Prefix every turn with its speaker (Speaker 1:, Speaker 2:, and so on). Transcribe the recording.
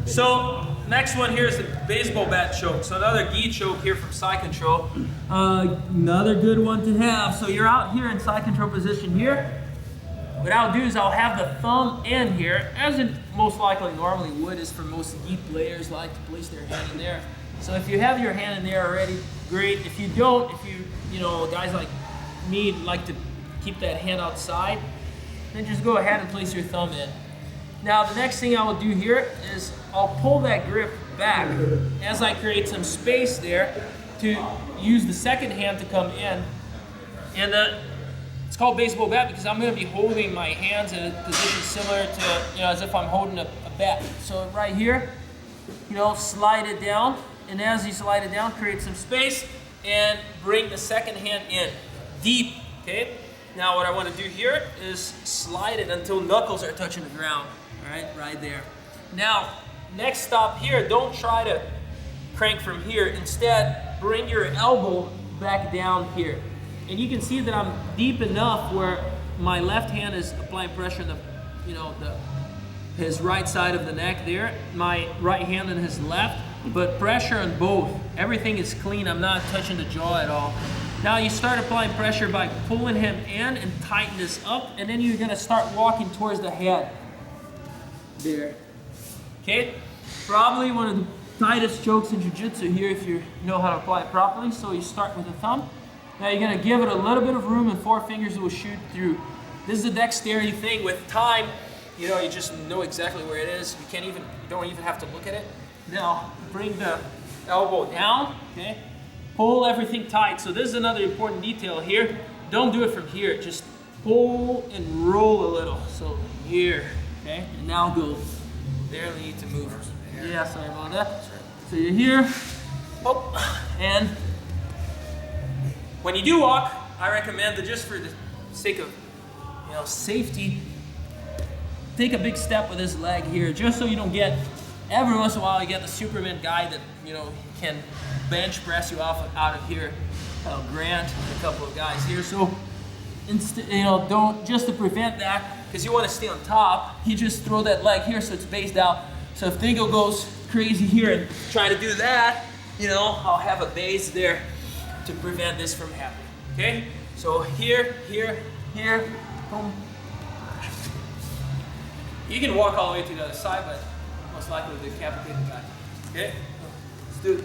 Speaker 1: So next one here is the baseball bat choke. So another gi choke here from side control. Another good one to have. So you're out here in side control position here. What I'll do is I'll have the thumb in here, as it most likely normally would, is for most gi players like to place their hand in there. So if you have your hand in there already, great. If you don't, if you know, guys like me like to keep that hand outside, then just go ahead and place your thumb in. Now the next thing I will do here is I'll pull that grip back as I create some space there to use the second hand to come in. And it's called baseball bat because I'm going to be holding my hands in a position similar to, you know, as if I'm holding a bat. So right here, you know, slide it down, and as you slide it down, create some space and bring the second hand in deep. Okay. Now what I want to do here is slide it until knuckles are touching the ground. All right, right there. Now, next stop here, don't try to crank from here. Instead, bring your elbow back down here. And you can see that I'm deep enough where my left hand is applying pressure on the, you know, his right side of the neck there. My right hand on his left, but pressure on both. Everything is clean. I'm not touching the jaw at all. Now you start applying pressure by pulling him in and tighten this up, and then you're gonna start walking towards the head. There. Okay? Probably one of the tightest chokes in jiu-jitsu here if you know how to apply it properly. So you start with the thumb. Now you're gonna give it a little bit of room and 4 fingers will shoot through. This is a dexterity thing. With time, you know, you just know exactly where it is. You don't even have to look at it. Now, bring the elbow down, okay? Pull everything tight. So this is another important detail here. Don't do it from here. Just pull and roll a little. So here, okay? And now go. Barely need to move. Yeah, sorry about that. So you're here, oh, and when you do walk, I recommend that just for the sake of, you know, safety, take a big step with this leg here, just so you don't get, every once in a while you get the Superman guy that, you know, can bench press you out of here. Grant, a couple of guys here. So, you know, don't, just to prevent that, because you want to stay on top, you just throw that leg here so it's based out. So if Dingo goes crazy here and try to do that, you know, I'll have a base there to prevent this from happening. Okay? So here, here, here, boom. You can walk all the way to the other side, but most likely the decapitated guy. Okay? Let's do it.